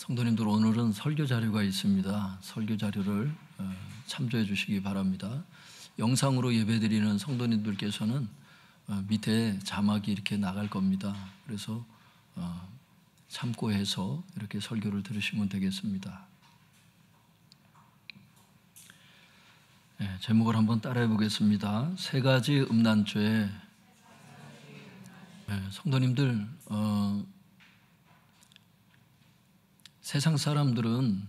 성도님들, 오늘은 설교 자료가 있습니다. 설교 자료를 참조해 주시기 바랍니다. 영상으로 예배드리는 성도님들께서는 밑에 자막이 이렇게 나갈 겁니다. 그래서 참고해서 이렇게 설교를 들으시면 되겠습니다. 제목을 한번 따라해 보겠습니다. 세 가지 음란죄. 성도님들, 세상 사람들은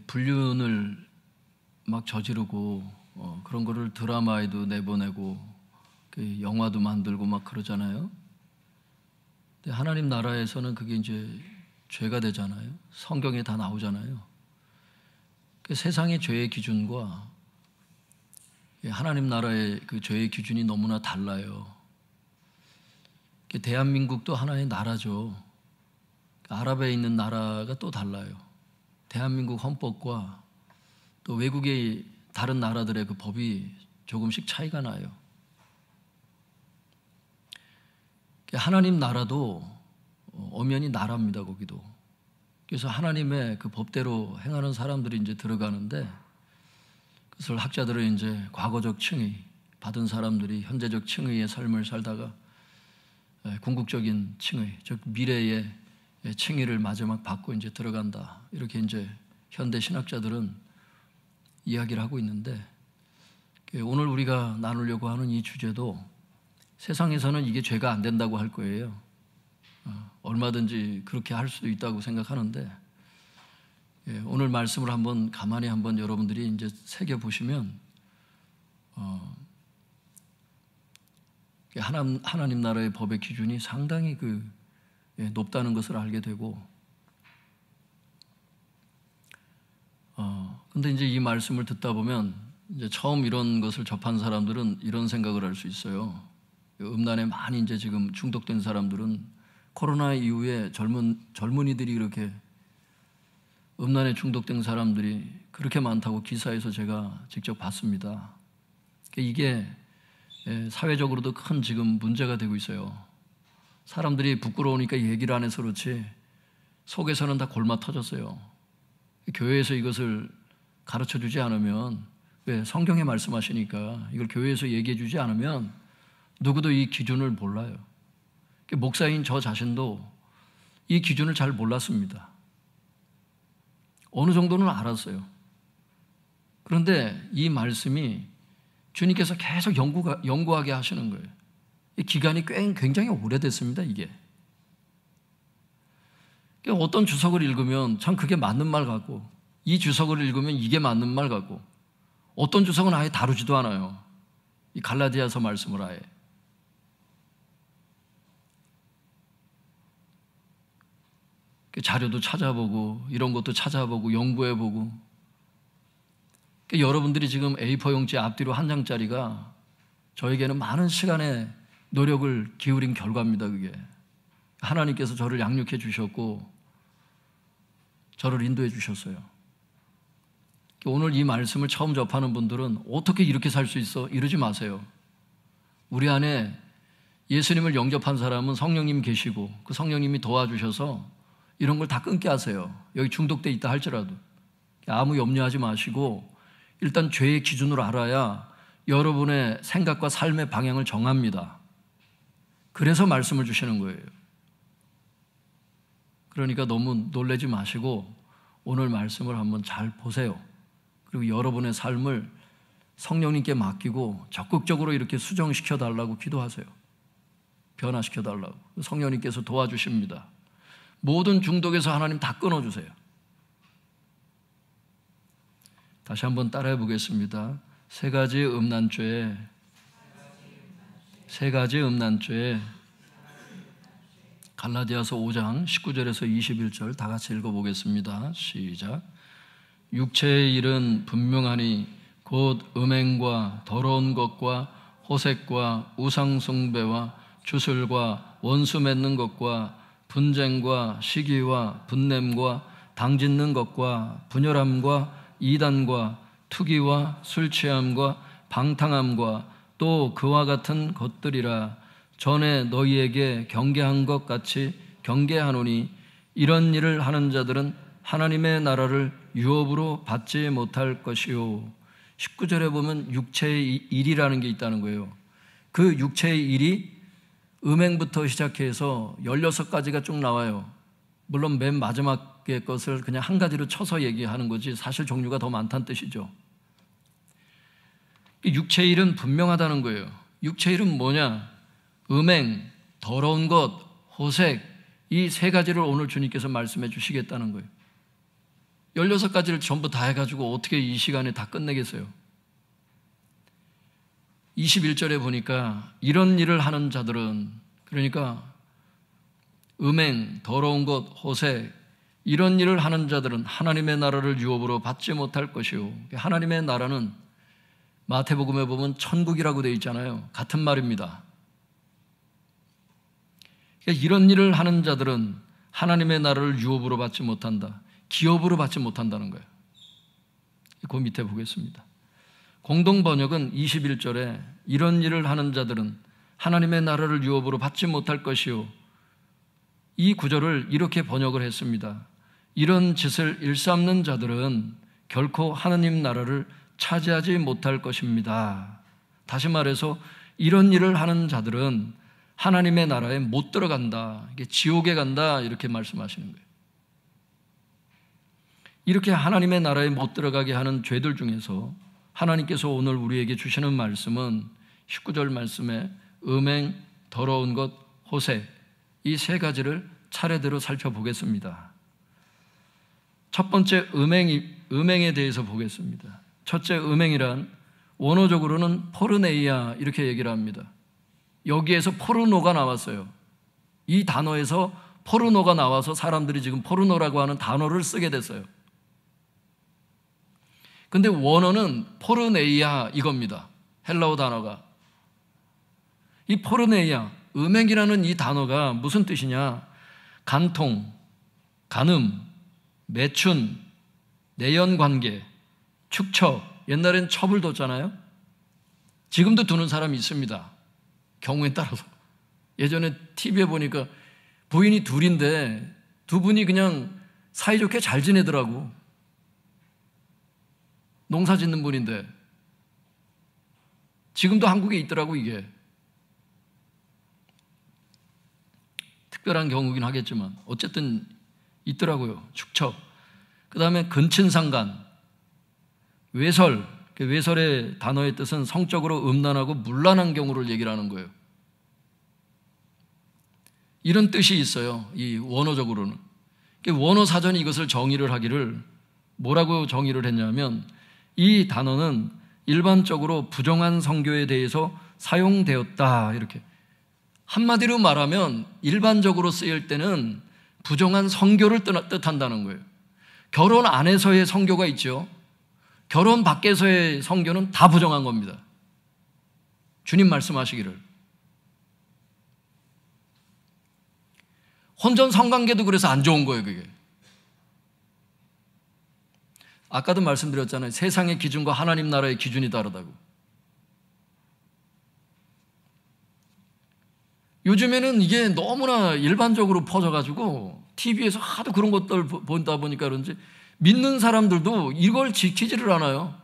불륜을 막 저지르고 그런 거를 드라마에도 내보내고 영화도 만들고 막 그러잖아요. 근데 하나님 나라에서는 그게 이제 죄가 되잖아요. 성경에 다 나오잖아요. 세상의 죄의 기준과 하나님 나라의 그 죄의 기준이 너무나 달라요. 대한민국도 하나의 나라죠. 아랍에 있는 나라가 또 달라요. 대한민국 헌법과 또 외국의 다른 나라들의 그 법이 조금씩 차이가 나요. 하나님 나라도 엄연히 나라입니다, 거기도. 그래서 하나님의 그 법대로 행하는 사람들이 이제 들어가는데, 그것을 학자들은 이제 과거적 칭의 받은 사람들이 현재적 칭의의 삶을 살다가 궁극적인 칭의, 즉 미래의 칭의를 마지막 받고 이제 들어간다, 이렇게 이제 현대 신학자들은 이야기를 하고 있는데, 오늘 우리가 나누려고 하는 이 주제도 세상에서는 이게 죄가 안 된다고 할 거예요. 얼마든지 그렇게 할 수도 있다고 생각하는데, 오늘 말씀을 한번 가만히 한번 여러분들이 이제 새겨 보시면 하나님 나라의 법의 기준이 상당히 높다는 것을 알게 되고, 근데 이제 이 말씀을 듣다 보면 이제 처음 이런 것을 접한 사람들은 이런 생각을 할 수 있어요. 음란에 많이 이제 지금 중독된 사람들은 코로나 이후에 젊은이들이 이렇게 음란에 중독된 사람들이 그렇게 많다고 기사에서 제가 직접 봤습니다. 이게 사회적으로도 큰 지금 문제가 되고 있어요. 사람들이 부끄러우니까 얘기를 안 해서 그렇지 속에서는 다 골마 터졌어요. 교회에서 이것을 가르쳐 주지 않으면, 왜 성경에 말씀하시니까 이걸 교회에서 얘기해 주지 않으면 누구도 이 기준을 몰라요. 목사인 저 자신도 이 기준을 잘 몰랐습니다. 어느 정도는 알았어요. 그런데 이 말씀이 주님께서 계속 연구하게 하시는 거예요. 이 기간이 굉장히 오래됐습니다, 이게. 어떤 주석을 읽으면 참 그게 맞는 말 같고, 이 주석을 읽으면 이게 맞는 말 같고, 어떤 주석은 아예 다루지도 않아요. 이 갈라디아서 말씀을 아예. 자료도 찾아보고 이런 것도 찾아보고 연구해보고. 여러분들이 지금 A4 용지 앞뒤로 한 장짜리가 저에게는 많은 시간의 노력을 기울인 결과입니다. 그게 하나님께서 저를 양육해 주셨고 저를 인도해 주셨어요. 오늘 이 말씀을 처음 접하는 분들은 어떻게 이렇게 살 수 있어? 이러지 마세요. 우리 안에 예수님을 영접한 사람은 성령님 계시고 그 성령님이 도와주셔서 이런 걸 다 끊게 하세요. 여기 중독돼 있다 할지라도 아무 염려하지 마시고 일단 죄의 기준을 알아야 여러분의 생각과 삶의 방향을 정합니다. 그래서 말씀을 주시는 거예요. 그러니까 너무 놀라지 마시고 오늘 말씀을 한번 잘 보세요. 그리고 여러분의 삶을 성령님께 맡기고 적극적으로 이렇게 수정시켜 달라고 기도하세요. 변화시켜 달라고. 성령님께서 도와주십니다. 모든 중독에서 하나님 다 끊어주세요. 다시 한번 따라해 보겠습니다. 세 가지 음란죄. 갈라디아서 5장 19절에서 21절 다 같이 읽어보겠습니다. 시작. 육체의 일은 분명하니 곧 음행과 더러운 것과 호색과 우상숭배와 주술과 원수 맺는 것과 분쟁과 시기와 분냄과 당짓는 것과 분열함과 이단과 투기와 술취함과 방탕함과 또 그와 같은 것들이라. 전에 너희에게 경계한 것 같이 경계하노니 이런 일을 하는 자들은 하나님의 나라를 유업으로 받지 못할 것이요. 19절에 보면 육체의 일이라는 게 있다는 거예요. 그 육체의 일이 음행부터 시작해서 16가지가 쭉 나와요. 물론 맨 마지막의 것을 그냥 한 가지로 쳐서 얘기하는 거지 사실 종류가 더 많다는 뜻이죠. 육체의 일은 분명하다는 거예요. 육체의 일은 뭐냐? 음행, 더러운 것, 호색, 이 세 가지를 오늘 주님께서 말씀해 주시겠다는 거예요. 16가지를 전부 다 해가지고 어떻게 이 시간에 다 끝내겠어요? 21절에 보니까 이런 일을 하는 자들은, 그러니까 음행, 더러운 것, 호색, 이런 일을 하는 자들은 하나님의 나라를 유업으로 받지 못할 것이요. 하나님의 나라는 마태복음에 보면 천국이라고 되어 있잖아요. 같은 말입니다. 이런 일을 하는 자들은 하나님의 나라를 유업으로 받지 못한다. 기업으로 받지 못한다는 거예요. 그 밑에 보겠습니다. 공동 번역은 21절에 이런 일을 하는 자들은 하나님의 나라를 유업으로 받지 못할 것이요. 이 구절을 이렇게 번역을 했습니다. 이런 짓을 일삼는 자들은 결코 하나님 나라를 차지하지 못할 것입니다. 다시 말해서 이런 일을 하는 자들은 하나님의 나라에 못 들어간다. 이게 지옥에 간다. 이렇게 말씀하시는 거예요. 이렇게 하나님의 나라에 못 들어가게 하는 죄들 중에서 하나님께서 오늘 우리에게 주시는 말씀은 19절 말씀에 음행, 더러운 것, 호색, 이 세 가지를 차례대로 살펴보겠습니다. 첫 번째 음행에 대해서 보겠습니다. 첫째 음행이란 원어적으로는 포르네이아 이렇게 얘기를 합니다. 여기에서 포르노가 나왔어요. 이 단어에서 포르노가 나와서 사람들이 지금 포르노라고 하는 단어를 쓰게 됐어요. 근데 원어는 포르네이아 이겁니다. 헬라어 단어가. 이 포르네이아, 음행이라는 이 단어가 무슨 뜻이냐? 간통, 간음, 매춘, 내연관계, 축처, 옛날엔 첩을 뒀잖아요. 지금도 두는 사람이 있습니다. 경우에 따라서. 예전에 TV에 보니까 부인이 둘인데 두 분이 그냥 사이좋게 잘 지내더라고. 농사 짓는 분인데. 지금도 한국에 있더라고 이게. 특별한 경우긴 하겠지만 어쨌든 있더라고요. 축척. 그 다음에 근친상간, 외설. 외설의 단어의 뜻은 성적으로 음란하고 문란한 경우를 얘기를 하는 거예요. 이런 뜻이 있어요. 이 원어적으로는. 원어 사전이 이것을 정의를 하기를 뭐라고 정의를 했냐면 이 단어는 일반적으로 부정한 성교에 대해서 사용되었다. 이렇게. 한마디로 말하면 일반적으로 쓰일 때는 부정한 성교를 뜻한다는 거예요. 결혼 안에서의 성교가 있죠. 결혼 밖에서의 성교는 다 부정한 겁니다. 주님 말씀하시기를. 혼전 성관계도 그래서 안 좋은 거예요, 그게. 아까도 말씀드렸잖아요. 세상의 기준과 하나님 나라의 기준이 다르다고. 요즘에는 이게 너무나 일반적으로 퍼져가지고 TV에서 하도 그런 것들 본다 보니까 그런지 믿는 사람들도 이걸 지키지를 않아요.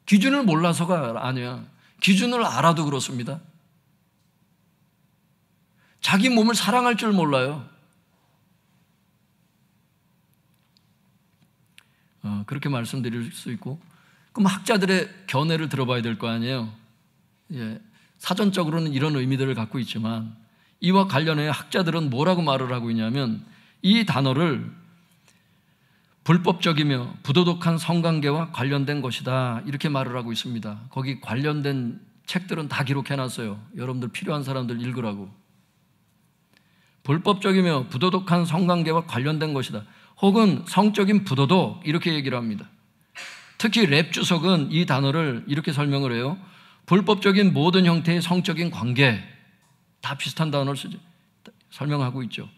기준을 몰라서가 아니야. 기준을 알아도 그렇습니다. 자기 몸을 사랑할 줄 몰라요. 그렇게 말씀드릴 수 있고, 그럼 학자들의 견해를 들어봐야 될 거 아니에요. 예, 사전적으로는 이런 의미들을 갖고 있지만 이와 관련해 학자들은 뭐라고 말을 하고 있냐면 이 단어를 불법적이며 부도덕한 성관계와 관련된 것이다 이렇게 말을 하고 있습니다. 거기 관련된 책들은 다 기록해놨어요. 여러분들 필요한 사람들 읽으라고. 불법적이며 부도덕한 성관계와 관련된 것이다. 혹은 성적인 부도덕 이렇게 얘기를 합니다. 특히 랩 주석은 이 단어를 이렇게 설명을 해요. 불법적인 모든 형태의 성적인 관계, 다 비슷한 단어를 설명하고 있죠.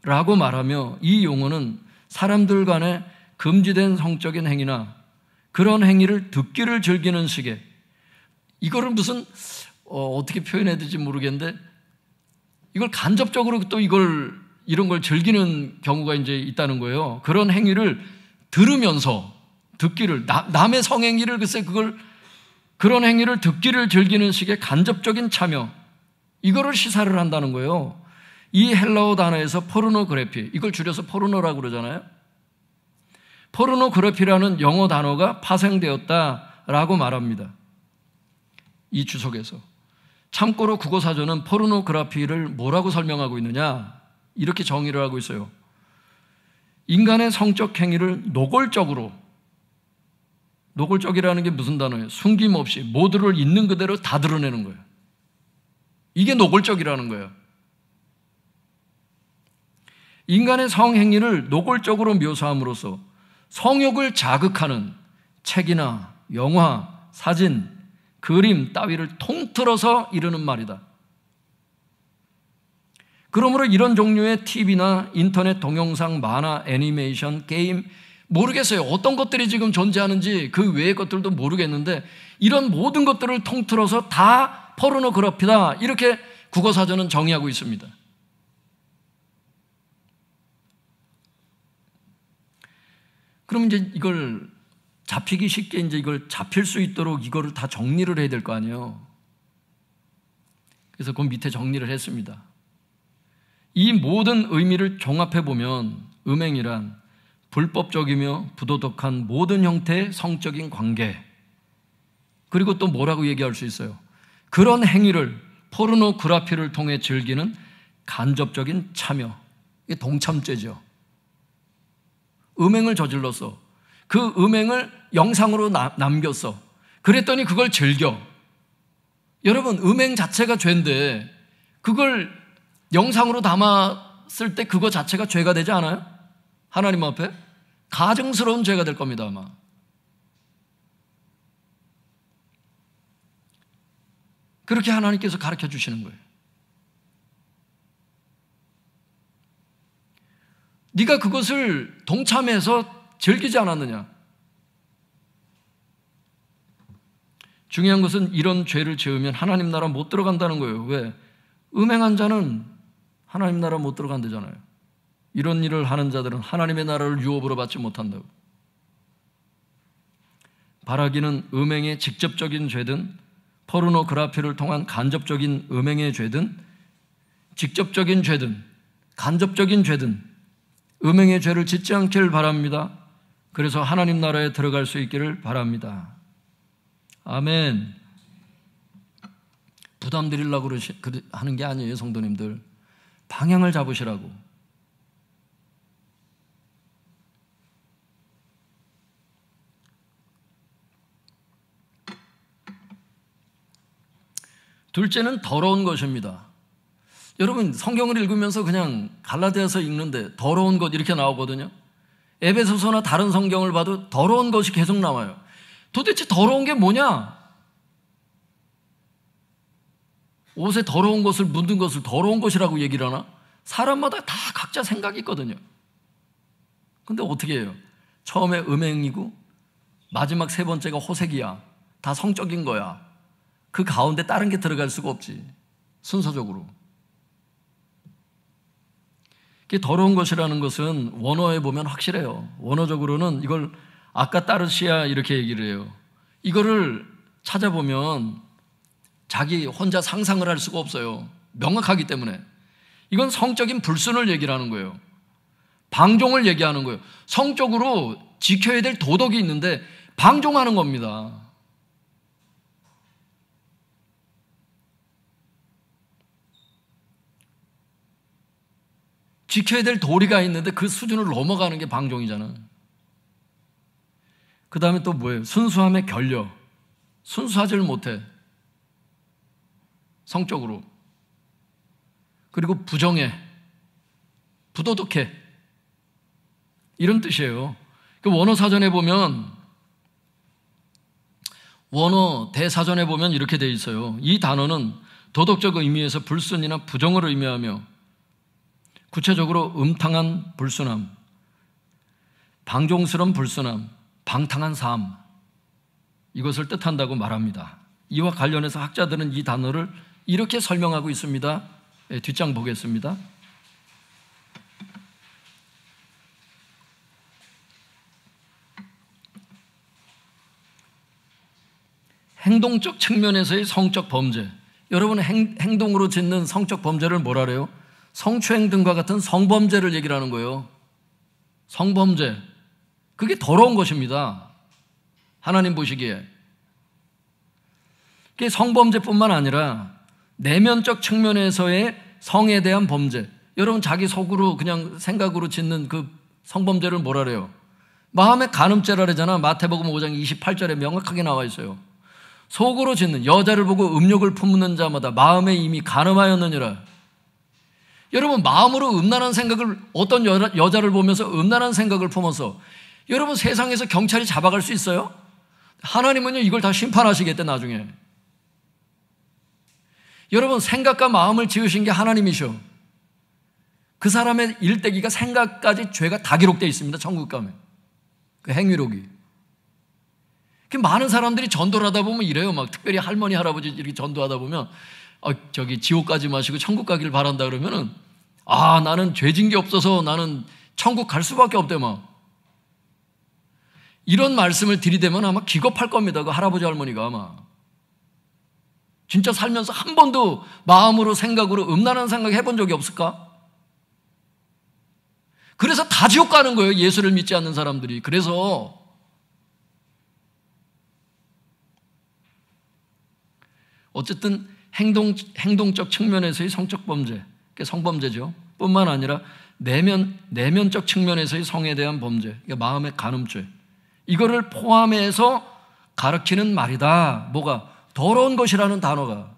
라고 말하며 이 용어는 사람들 간에 금지된 성적인 행위나 그런 행위를 듣기를 즐기는 식의, 이거를 무슨 어떻게 표현해야 될지 모르겠는데 이걸 간접적으로 또 이런 걸 즐기는 경우가 이제 있다는 거예요. 그런 행위를 들으면서 듣기를, 남의 성행위를 글쎄 그런 행위를 듣기를 즐기는 식의 간접적인 참여, 이거를 시사를 한다는 거예요. 이 헬라어 단어에서 포르노그래피, 이걸 줄여서 포르노라고 그러잖아요. 포르노그래피라는 영어 단어가 파생되었다라고 말합니다. 이 주석에서. 참고로 국어사전은 포르노그래피를 뭐라고 설명하고 있느냐? 이렇게 정의를 하고 있어요. 인간의 성적 행위를 노골적이라는 게 무슨 단어예요? 숨김없이 모두를 있는 그대로 다 드러내는 거예요. 이게 노골적이라는 거예요. 인간의 성행위를 노골적으로 묘사함으로써 성욕을 자극하는 책이나 영화, 사진, 그림 따위를 통틀어서 이르는 말이다. 그러므로 이런 종류의 TV나 인터넷 동영상, 만화, 애니메이션, 게임, 모르겠어요. 어떤 것들이 지금 존재하는지 그 외의 것들도 모르겠는데 이런 모든 것들을 통틀어서 다 포르노그래피다, 이렇게 국어사전은 정의하고 있습니다. 그럼 이제 이걸 잡히기 쉽게 이제 이걸 잡힐 수 있도록 이거를 다 정리를 해야 될 거 아니에요. 그래서 그 밑에 정리를 했습니다. 이 모든 의미를 종합해 보면 음행이란 불법적이며 부도덕한 모든 형태의 성적인 관계, 그리고 또 뭐라고 얘기할 수 있어요? 그런 행위를 포르노그래피를 통해 즐기는 간접적인 참여, 이게 동참죄죠. 음행을 저질렀어. 그 음행을 영상으로 남겼어. 그랬더니 그걸 즐겨. 여러분, 음행 자체가 죄인데 그걸 영상으로 담았을 때 그거 자체가 죄가 되지 않아요? 하나님 앞에? 가증스러운 죄가 될 겁니다, 아마. 그렇게 하나님께서 가르쳐 주시는 거예요. 네가 그것을 동참해서 즐기지 않았느냐? 중요한 것은 이런 죄를 지으면 하나님 나라 못 들어간다는 거예요. 왜? 음행한 자는 하나님 나라 못 들어간다잖아요. 이런 일을 하는 자들은 하나님의 나라를 유업으로 받지 못한다고. 바라기는 음행의 직접적인 죄든 포르노그래피를 통한 간접적인 음행의 죄든 직접적인 죄든 간접적인 죄든 음행의 죄를 짓지 않기를 바랍니다. 그래서 하나님 나라에 들어갈 수 있기를 바랍니다. 아멘. 부담 드리려고 하는 게 아니에요, 성도님들. 방향을 잡으시라고. 둘째는 더러운 것입니다. 여러분, 성경을 읽으면서 그냥 갈라디아서 읽는데 더러운 것 이렇게 나오거든요. 에베소서나 다른 성경을 봐도 더러운 것이 계속 나와요. 도대체 더러운 게 뭐냐? 옷에 더러운 것을 묻은 것을 더러운 것이라고 얘기를 하나? 사람마다 다 각자 생각이 있거든요. 근데 어떻게 해요? 처음에 음행이고 마지막 세 번째가 호색이야. 다 성적인 거야. 그 가운데 다른 게 들어갈 수가 없지. 순서적으로. 더러운 것이라는 것은 원어에 보면 확실해요. 원어적으로는 이걸 아까따르시아 이렇게 얘기를 해요. 이거를 찾아보면 자기 혼자 상상을 할 수가 없어요. 명확하기 때문에. 이건 성적인 불순을 얘기를 하는 거예요. 방종을 얘기하는 거예요. 성적으로 지켜야 될 도덕이 있는데 방종하는 겁니다. 지켜야 될 도리가 있는데 그 수준을 넘어가는 게 방종이잖아. 그 다음에 또 뭐예요? 순수함의 결려. 순수하지를 못해. 성적으로. 그리고 부정해. 부도덕해. 이런 뜻이에요. 그 원어 사전에 보면, 원어 대사전에 보면 이렇게 돼 있어요. 이 단어는 도덕적 의미에서 불순이나 부정을 의미하며 구체적으로 음탕한 불순함, 방종스러운 불순함, 방탕한 삶, 이것을 뜻한다고 말합니다. 이와 관련해서 학자들은 이 단어를 이렇게 설명하고 있습니다. 뒷장 보겠습니다. 행동적 측면에서의 성적 범죄. 여러분, 행동으로 짓는 성적 범죄를 뭐라 그래요? 성추행 등과 같은 성범죄를 얘기를 하는 거예요. 성범죄. 그게 더러운 것입니다. 하나님 보시기에. 그게 성범죄뿐만 아니라 내면적 측면에서의 성에 대한 범죄. 여러분, 자기 속으로 그냥 생각으로 짓는 그 성범죄를 뭐라 그래요? 마음의 간음죄라 그러잖아. 마태복음 5장 28절에 명확하게 나와 있어요. 속으로 짓는, 여자를 보고 음욕을 품는 자마다 마음에 이미 간음하였느니라. 여러분, 마음으로 음란한 생각을, 어떤 여자를 보면서 음란한 생각을 품어서 여러분, 세상에서 경찰이 잡아갈 수 있어요? 하나님은요, 이걸 다 심판하시겠대, 나중에. 여러분, 생각과 마음을 지으신 게 하나님이셔. 그 사람의 일대기가 생각까지 죄가 다 기록되어 있습니다. 천국 가면. 그 행위록이. 많은 사람들이 전도를 하다 보면 이래요. 막 특별히 할머니, 할아버지 이렇게 전도하다 보면 지옥 가지 마시고 천국 가길 바란다 그러면은 나는 죄진 게 없어서 나는 천국 갈 수밖에 없대 막. 이런 말씀을 들이대면 아마 기겁할 겁니다. 그 할아버지 할머니가 아마. 진짜 살면서 한 번도 마음으로 생각으로 음란한 생각 해본 적이 없을까? 그래서 다 지옥 가는 거예요. 예수를 믿지 않는 사람들이. 그래서 어쨌든 행동적 측면에서의 성적 범죄, 그게 성범죄죠. 뿐만 아니라 내면적 측면에서의 성에 대한 범죄, 그러니까 마음의 간음죄. 이거를 포함해서 가르치는 말이다. 뭐가? 더러운 것이라는 단어가.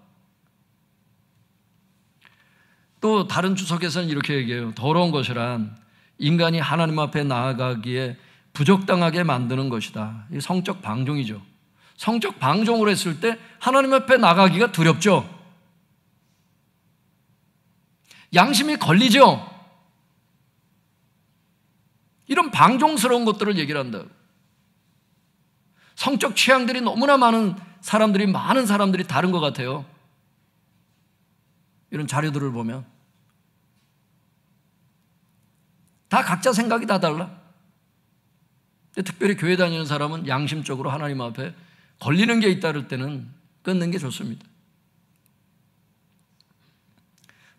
또 다른 주석에서는 이렇게 얘기해요. 더러운 것이란 인간이 하나님 앞에 나아가기에 부적당하게 만드는 것이다. 이게 성적 방종이죠. 성적 방종을 했을 때 하나님 앞에 나가기가 두렵죠. 양심이 걸리죠. 이런 방종스러운 것들을 얘기를 한다. 성적 취향들이 너무나 많은 사람들이 다른 것 같아요. 이런 자료들을 보면 다 각자 생각이 다 달라. 근데 특별히 교회 다니는 사람은 양심적으로 하나님 앞에 걸리는 게 있다 그럴 때는 끊는 게 좋습니다.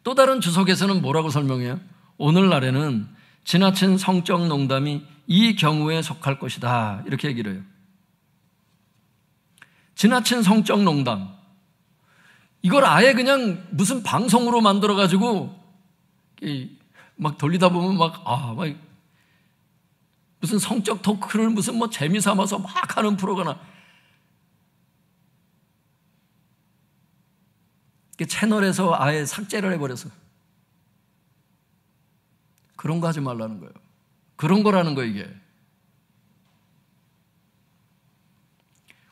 또 다른 주석에서는 뭐라고 설명해요? 오늘날에는 지나친 성적 농담이 이 경우에 속할 것이다. 이렇게 얘기를 해요. 지나친 성적 농담. 이걸 아예 그냥 무슨 방송으로 만들어가지고 막 돌리다 보면 막 무슨 성적 토크를 무슨 재미삼아서 막 하는 프로가 나. 채널에서 아예 삭제를 해버려서. 그런 거 하지 말라는 거예요. 그런 거라는 거예요, 이게.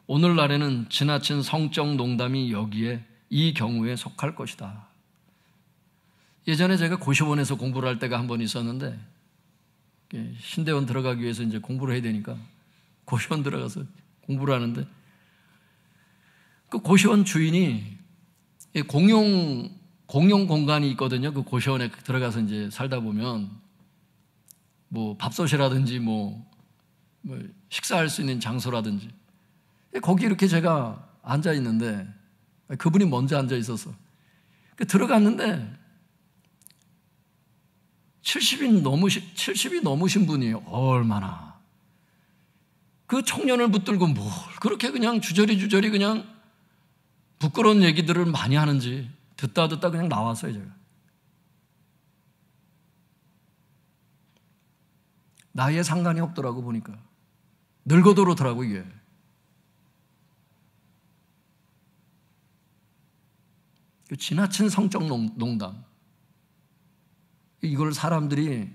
오늘날에는 지나친 성적 농담이 여기에 이 경우에 속할 것이다. 예전에 제가 고시원에서 공부를 할 때가 한 번 있었는데, 신대원 들어가기 위해서 이제 공부를 해야 되니까 고시원 들어가서 공부를 하는데, 그 고시원 주인이 공용 공간이 있거든요. 그 고시원에 들어가서 이제 살다 보면 밥솥이라든지 식사할 수 있는 장소라든지 거기 이렇게 제가 앉아 있는데 그분이 먼저 앉아 있어서 들어갔는데 70이 넘으신 분이에요. 얼마나 그 청년을 붙들고 뭘 그렇게 그냥 주저리 그냥 부끄러운 얘기들을 많이 하는지 듣다 그냥 나왔어요, 제가. 나이에 상관이 없더라고, 보니까. 늙어도 그렇더라고, 이게. 지나친 성적 농담. 이걸 사람들이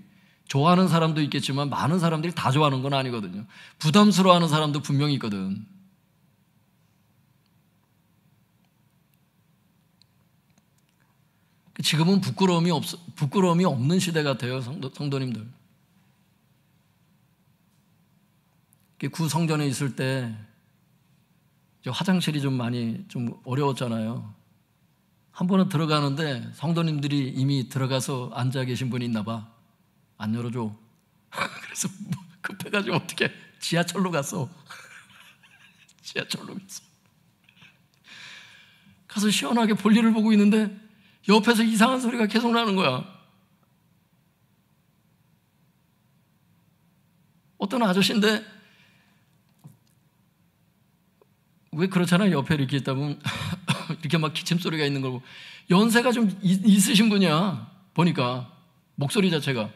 좋아하는 사람도 있겠지만 많은 사람들이 다 좋아하는 건 아니거든요. 부담스러워하는 사람도 분명히 있거든. 지금은 부끄러움이 없는 시대 같아요, 성도님들. 구성전에 있을 때 화장실이 좀 어려웠잖아요. 한 번은 들어가는데 성도님들이 이미 들어가서 앉아 계신 분이 있나 봐. 안 열어줘. 그래서 급해가지고 어떻게 지하철로 갔어. 지하철로 갔어. 가서 시원하게 볼일을 보고 있는데 옆에서 이상한 소리가 계속 나는 거야. 어떤 아저씨인데 왜 그렇잖아요. 옆에 이렇게 있다 보면 이렇게 막 기침 소리가 있는 걸 보고 연세가 좀 있으신 분이야. 보니까 목소리 자체가.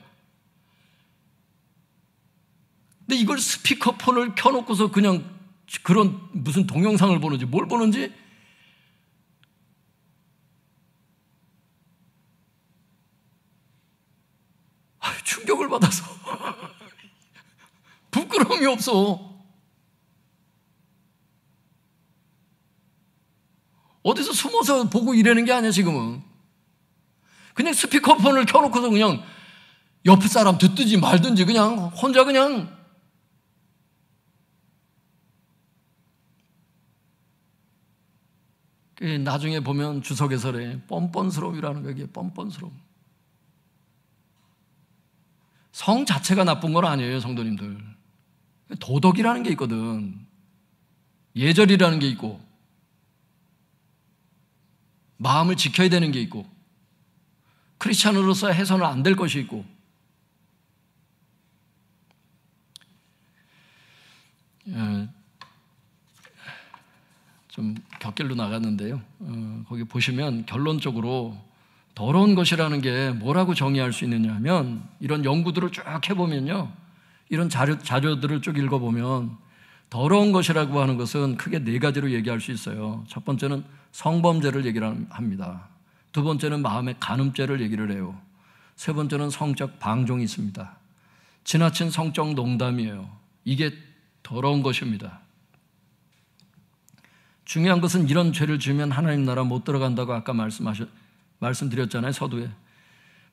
근데 이걸 스피커폰을 켜놓고서 그냥 그런 무슨 동영상을 보는지 뭘 보는지 충격을 받아서 부끄러움이 없어. 어디서 숨어서 보고 이러는 게 아니야 지금은. 그냥 스피커폰을 켜놓고서 그냥 옆에 사람 듣든지 말든지 그냥 혼자 그냥 나중에 보면 주석에서래 뻔뻔스러움이라는 거. 이게 뻔뻔스러움. 성 자체가 나쁜 건 아니에요 성도님들. 도덕이라는 게 있거든. 예절이라는 게 있고 마음을 지켜야 되는 게 있고 크리스찬으로서 해서는 안 될 것이 있고. 좀 곁길로 나갔는데요. 거기 보시면 결론적으로 더러운 것이라는 게 뭐라고 정의할 수 있느냐 하면 이런 연구들을 쭉 해보면요. 이런 자료들을 쭉 읽어보면 더러운 것이라고 하는 것은 크게 네 가지로 얘기할 수 있어요. 첫 번째는 성범죄를 얘기를 합니다. 두 번째는 마음의 간음죄를 얘기를 해요. 세 번째는 성적 방종이 있습니다. 지나친 성적 농담이에요. 이게 더러운 것입니다. 중요한 것은 이런 죄를 지으면 하나님 나라 못 들어간다고 아까 말씀드렸잖아요. 서두에.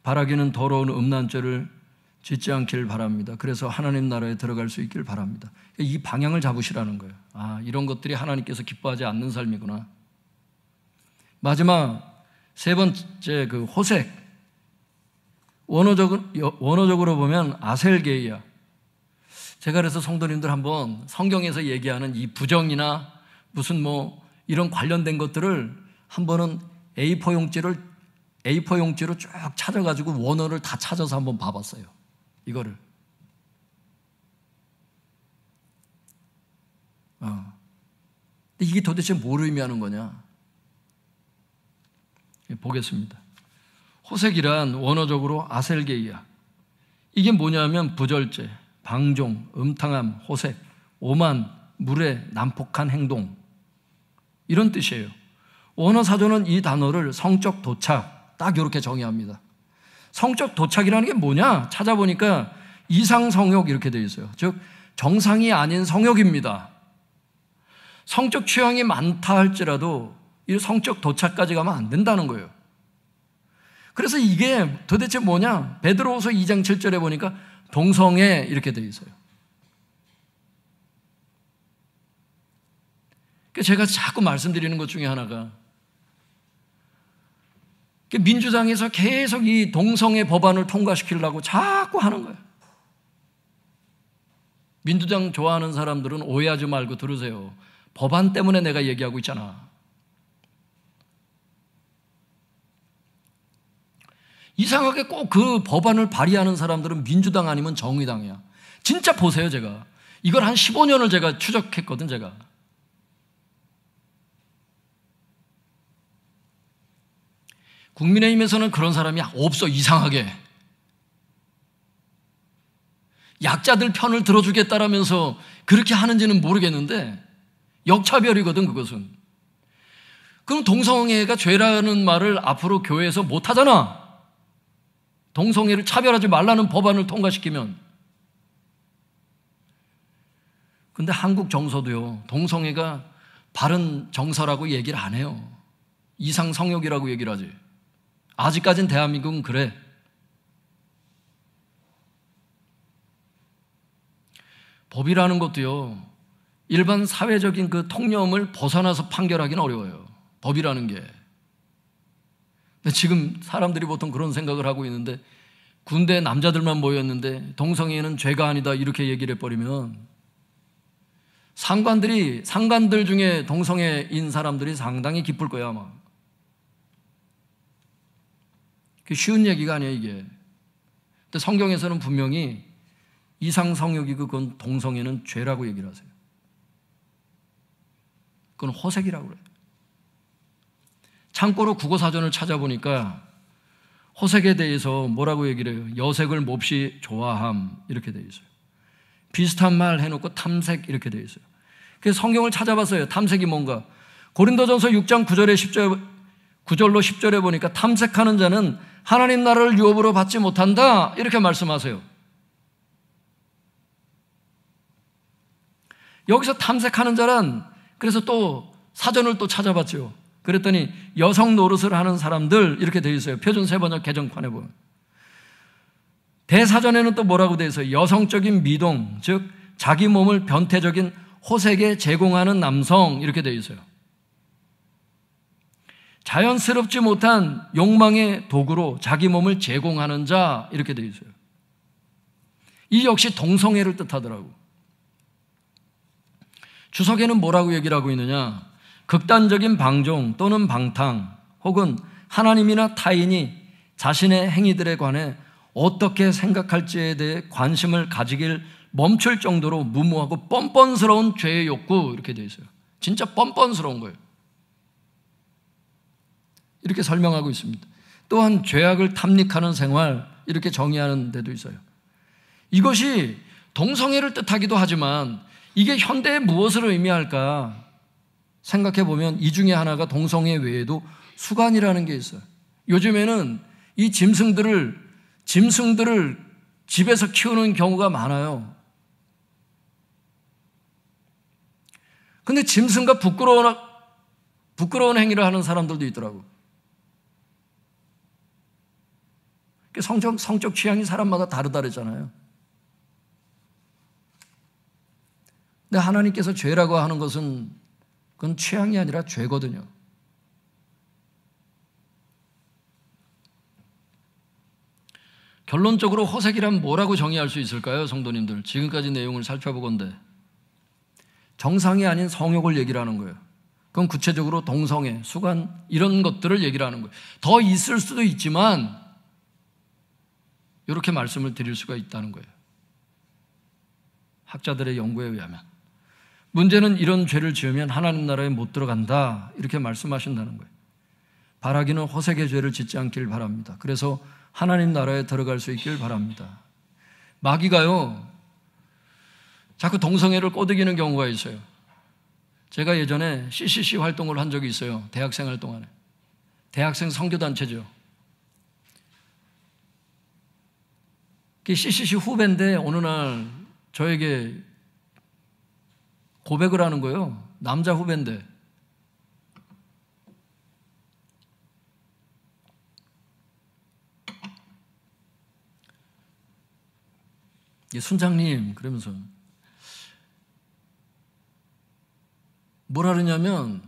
바라기는 더러운 음란죄를 짓지 않길 바랍니다. 그래서 하나님 나라에 들어갈 수 있길 바랍니다. 이 방향을 잡으시라는 거예요. 아, 이런 것들이 하나님께서 기뻐하지 않는 삶이구나. 마지막 세 번째 그 호색. 원어적으로 보면 아셀게이야. 제가 그래서 성도님들 한번 성경에서 얘기하는 이 부정이나 무슨 뭐 이런 관련된 것들을 한 번은 A4 용지로 쭉 찾아가지고 원어를 다 찾아서 한번 봐봤어요. 이거를. 근데 이게 도대체 뭘 의미하는 거냐? 보겠습니다. 호색이란 원어적으로 아셀게이야. 이게 뭐냐면 부절제, 방종, 음탕함, 호색, 오만, 무례, 난폭한 행동 이런 뜻이에요. 원어사전은 이 단어를 성적 도착 딱 이렇게 정의합니다. 성적 도착이라는 게 뭐냐? 찾아보니까 이상성욕 이렇게 되어 있어요. 즉 정상이 아닌 성욕입니다. 성적 취향이 많다 할지라도 이 성적 도착까지 가면 안 된다는 거예요. 그래서 이게 도대체 뭐냐? 베드로후서 2장 7절에 보니까 동성애 이렇게 되어 있어요. 제가 자꾸 말씀드리는 것 중에 하나가 민주당에서 계속 이 동성애 법안을 통과시키려고 자꾸 하는 거예요. 민주당 좋아하는 사람들은 오해하지 말고 들으세요. 법안 때문에 내가 얘기하고 있잖아. 이상하게 꼭 그 법안을 발의하는 사람들은 민주당 아니면 정의당이야. 진짜 보세요, 제가. 이걸 한 15년을 제가 추적했거든, 제가. 국민의힘에서는 그런 사람이 없어, 이상하게. 약자들 편을 들어주겠다라면서 그렇게 하는지는 모르겠는데 역차별이거든, 그것은. 그럼 동성애가 죄라는 말을 앞으로 교회에서 못 하잖아. 동성애를 차별하지 말라는 법안을 통과시키면. 근데 한국 정서도요, 동성애가 바른 정서라고 얘기를 안 해요. 이상성욕이라고 얘기를 하지. 아직까진 대한민국은 그래. 법이라는 것도요, 일반 사회적인 그 통념을 벗어나서 판결하기는 어려워요. 법이라는 게. 근데 지금 사람들이 보통 그런 생각을 하고 있는데, 군대 남자들만 모였는데 동성애는 죄가 아니다 이렇게 얘기를 해버리면 상관들 중에 동성애인 사람들이 상당히 기쁠 거야 아마. 그게 쉬운 얘기가 아니에요 이게. 근데 성경에서는 분명히 이상성욕이고 그건 동성애는 죄라고 얘기를 하세요. 그건 호색이라고 그래요. 참고로 국어사전을 찾아보니까 호색에 대해서 뭐라고 얘기를 해요? 여색을 몹시 좋아함 이렇게 되어 있어요. 비슷한 말 해놓고 탐색 이렇게 되어 있어요. 그래서 성경을 찾아봤어요. 탐색이 뭔가. 고린도전서 6장 9절로 10절에 보니까 탐색하는 자는 하나님 나라를 유업으로 받지 못한다 이렇게 말씀하세요. 여기서 탐색하는 자란, 그래서 또 사전을 또 찾아봤죠. 그랬더니 여성 노릇을 하는 사람들 이렇게 되어 있어요. 표준 세번역 개정판에 보면. 대사전에는 또 뭐라고 되어 있어요? 여성적인 미동, 즉 자기 몸을 변태적인 호색에 제공하는 남성 이렇게 되어 있어요. 자연스럽지 못한 욕망의 도구로 자기 몸을 제공하는 자 이렇게 되어 있어요. 이 역시 동성애를 뜻하더라고. 주석에는 뭐라고 얘기를 하고 있느냐? 극단적인 방종 또는 방탕 혹은 하나님이나 타인이 자신의 행위들에 관해 어떻게 생각할지에 대해 관심을 가지길 멈출 정도로 무모하고 뻔뻔스러운 죄의 욕구 이렇게 되어 있어요. 진짜 뻔뻔스러운 거예요. 이렇게 설명하고 있습니다. 또한 죄악을 탐닉하는 생활 이렇게 정의하는 데도 있어요. 이것이 동성애를 뜻하기도 하지만 이게 현대에 무엇을 의미할까 생각해 보면 이 중에 하나가 동성애 외에도 수간이라는 게 있어요. 요즘에는 이 짐승들을 집에서 키우는 경우가 많아요. 근데 짐승과 부끄러운 행위를 하는 사람들도 있더라고. 성적 취향이 사람마다 다르다 그랬잖아요. 근데 하나님께서 죄라고 하는 것은 그건 취향이 아니라 죄거든요. 결론적으로 호색이란 뭐라고 정의할 수 있을까요, 성도님들? 지금까지 내용을 살펴보건대 정상이 아닌 성욕을 얘기를 하는 거예요. 그건 구체적으로 동성애, 수간 이런 것들을 얘기를 하는 거예요. 더 있을 수도 있지만 이렇게 말씀을 드릴 수가 있다는 거예요. 학자들의 연구에 의하면. 문제는 이런 죄를 지으면 하나님 나라에 못 들어간다 이렇게 말씀하신다는 거예요. 바라기는 호색의 죄를 짓지 않길 바랍니다. 그래서 하나님 나라에 들어갈 수 있길 바랍니다. 마귀가요 자꾸 동성애를 꼬드기는 경우가 있어요. 제가 예전에 CCC 활동을 한 적이 있어요. 대학생활 동안에. 대학생 선교단체죠. CCC 후배인데 어느 날 저에게 고백을 하는 거예요. 남자 후배인데. 순장님 그러면서 뭐라 그러냐면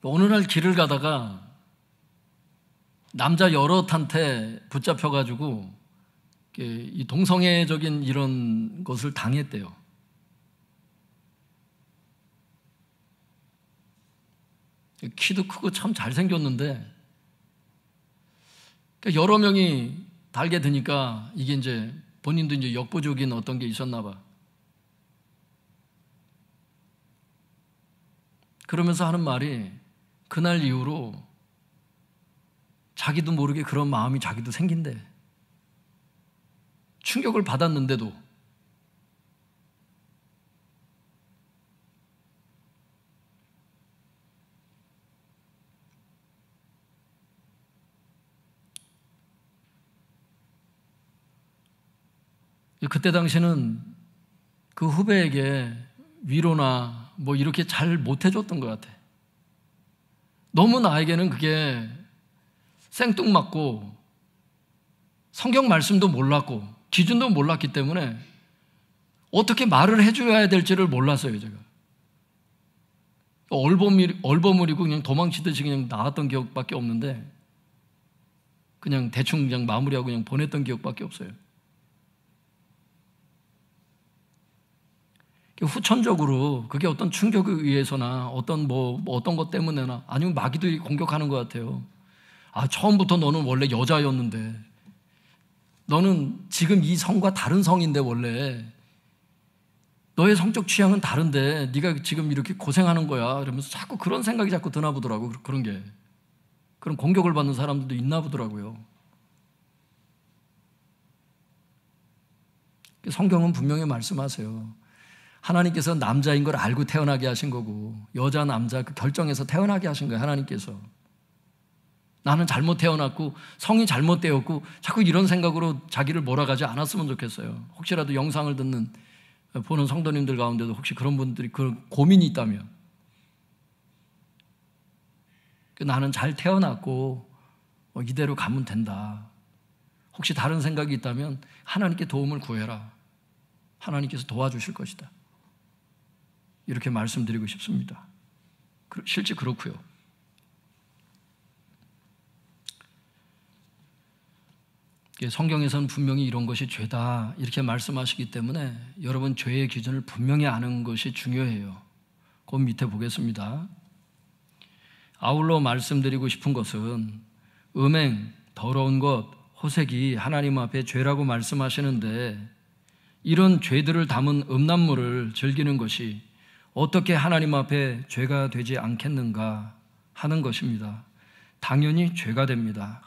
어느 날 길을 가다가 남자 여럿한테 붙잡혀가지고 이 동성애적인 이런 것을 당했대요. 키도 크고 참 잘생겼는데 여러 명이 달게 되니까 이게 이제 본인도 이제 역부족인 어떤 게 있었나 봐. 그러면서 하는 말이 그날 이후로 자기도 모르게 그런 마음이 자기도 생긴대. 충격을 받았는데도. 그때 당시는 그 후배에게 위로나 뭐 이렇게 잘 못해줬던 것 같아. 너무 나에게는 그게 생뚱맞고 성경 말씀도 몰랐고 기준도 몰랐기 때문에 어떻게 말을 해줘야 될지를 몰랐어요, 제가. 얼버무리고 그냥 도망치듯이 그냥 나갔던 기억밖에 없는데 그냥 대충 그냥 마무리하고 그냥 보냈던 기억밖에 없어요. 후천적으로 그게 어떤 충격에 의해서나 어떤 어떤 것 때문에나 아니면 마귀들이 공격하는 것 같아요. 처음부터 너는 원래 여자였는데, 너는 지금 이 성과 다른 성인데, 원래 너의 성적 취향은 다른데 네가 지금 이렇게 고생하는 거야. 그러면서 자꾸 그런 생각이 자꾸 드나 보더라고. 그런 게, 그런 공격을 받는 사람들도 있나 보더라고요. 성경은 분명히 말씀하세요. 하나님께서 남자인 걸 알고 태어나게 하신 거고, 여자 남자 그 결정해서 태어나게 하신 거예요. 하나님께서. 나는 잘못 태어났고 성이 잘못되었고 자꾸 이런 생각으로 자기를 몰아가지 않았으면 좋겠어요. 혹시라도 영상을 보는 성도님들 가운데도 혹시 그런 분들이 그런 고민이 있다면, 나는 잘 태어났고 이대로 가면 된다. 혹시 다른 생각이 있다면 하나님께 도움을 구해라. 하나님께서 도와주실 것이다. 이렇게 말씀드리고 싶습니다. 실제 그렇고요. 성경에서는 분명히 이런 것이 죄다 이렇게 말씀하시기 때문에 여러분 죄의 기준을 분명히 아는 것이 중요해요. 그 밑에 보겠습니다. 아울러 말씀드리고 싶은 것은 음행, 더러운 것, 호색이 하나님 앞에 죄라고 말씀하시는데 이런 죄들을 담은 음란물을 즐기는 것이 어떻게 하나님 앞에 죄가 되지 않겠는가 하는 것입니다. 당연히 죄가 됩니다.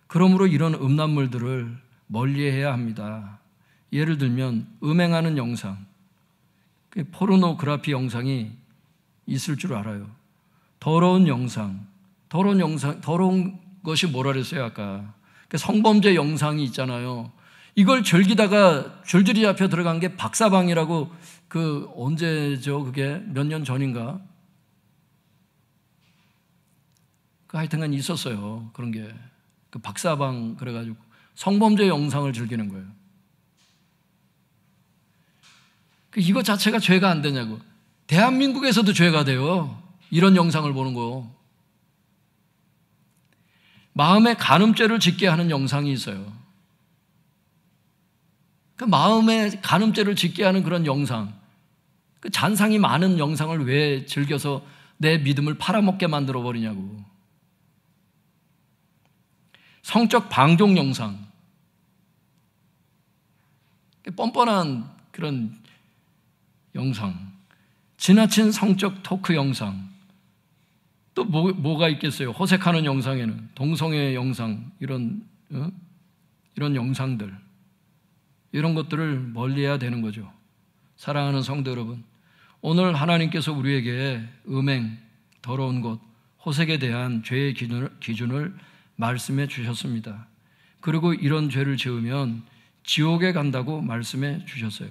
그러므로 이런 음란물들을 멀리해야 합니다. 예를 들면 음행하는 영상, 포르노그래피 영상이 있을 줄 알아요. 더러운 영상, 더러운 것이 뭐라 그랬어요 아까? 성범죄 영상이 있잖아요. 이걸 즐기다가 줄줄이 잡혀 들어간 게 박사방이라고, 언제죠? 그게 몇 년 전인가? 하여튼간 있었어요. 그런 게. 박사방 그래가지고 성범죄 영상을 즐기는 거예요. 이거 자체가 죄가 안 되냐고. 대한민국에서도 죄가 돼요. 이런 영상을 보는 거. 마음에 간음죄를 짓게 하는 영상이 있어요. 마음에 간음죄를 짓게 하는 그런 영상, 잔상이 많은 영상을 왜 즐겨서 내 믿음을 팔아먹게 만들어 버리냐고. 성적 방종 영상, 뻔뻔한 그런 영상, 지나친 성적 토크 영상, 또 뭐가 있겠어요? 호색하는 영상에는 동성애 영상, 이런 영상들, 이런 것들을 멀리해야 되는 거죠. 사랑하는 성도 여러분, 오늘 하나님께서 우리에게 음행, 더러운 것, 호색에 대한 죄의 기준을 말씀해 주셨습니다. 그리고 이런 죄를 지으면 지옥에 간다고 말씀해 주셨어요.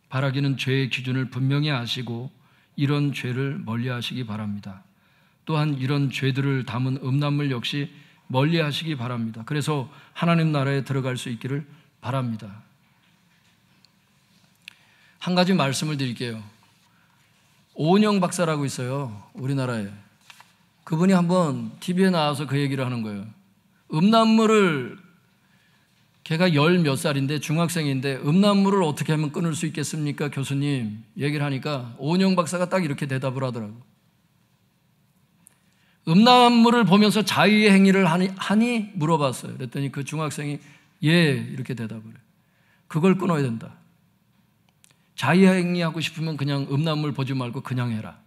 바라기는 죄의 기준을 분명히 아시고 이런 죄를 멀리 하시기 바랍니다. 또한 이런 죄들을 담은 음란물 역시 멀리 하시기 바랍니다. 그래서 하나님 나라에 들어갈 수 있기를 바랍니다. 한 가지 말씀을 드릴게요. 오은영 박사라고 있어요, 우리나라에. 그분이 한번 TV에 나와서 그 얘기를 하는 거예요. 음란물을, 걔가 10 몇 살인데 중학생인데 음란물을 어떻게 하면 끊을 수 있겠습니까, 교수님? 얘기를 하니까 오은영 박사가 딱 이렇게 대답을 하더라고. 음란물을 보면서 자유의 행위를 하니? 물어봤어요. 그랬더니 그 중학생이 예, 이렇게 대답을 해요. 그걸 끊어야 된다. 자유의 행위하고 싶으면 그냥 음란물 보지 말고 그냥 해라.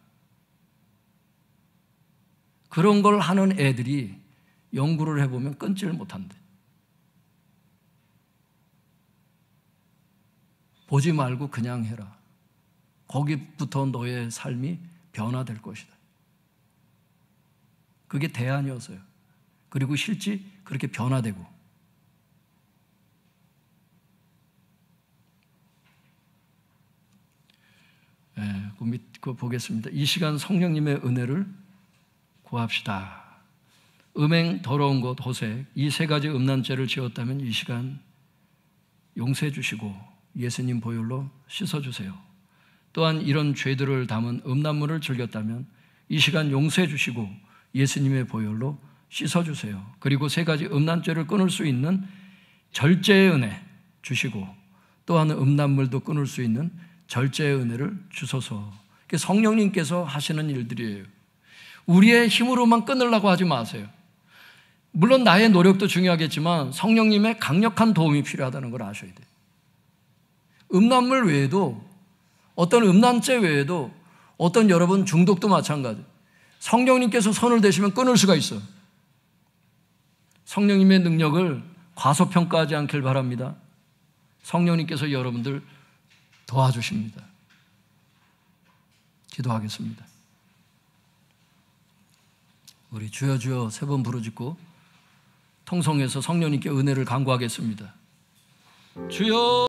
그런 걸 하는 애들이 연구를 해보면 끊지를 못한대. 보지 말고 그냥 해라. 거기부터 너의 삶이 변화될 것이다. 그게 대안이었어요. 그리고 실제 그렇게 변화되고. 그거 보겠습니다. 이 시간 성령님의 은혜를 구합시다. 음행, 더러운 것, 호색, 이 세 가지 음란죄를 지었다면 이 시간 용서해 주시고 예수님 보혈로 씻어주세요. 또한 이런 죄들을 담은 음란물을 즐겼다면 이 시간 용서해 주시고 예수님의 보혈로 씻어주세요. 그리고 세 가지 음란죄를 끊을 수 있는 절제의 은혜 주시고 또한 음란물도 끊을 수 있는 절제의 은혜를 주소서. 성령님께서 하시는 일들이에요. 우리의 힘으로만 끊으려고 하지 마세요. 물론 나의 노력도 중요하겠지만 성령님의 강력한 도움이 필요하다는 걸 아셔야 돼요. 음란물 외에도 어떤 음란죄 외에도 어떤 여러분 중독도 마찬가지. 성령님께서 손을 대시면 끊을 수가 있어요. 성령님의 능력을 과소평가하지 않길 바랍니다. 성령님께서 여러분들 도와주십니다. 기도하겠습니다. 우리 주여 주여 세 번 부르짖고 통성에서 성령님께 은혜를 간구하겠습니다. 주여.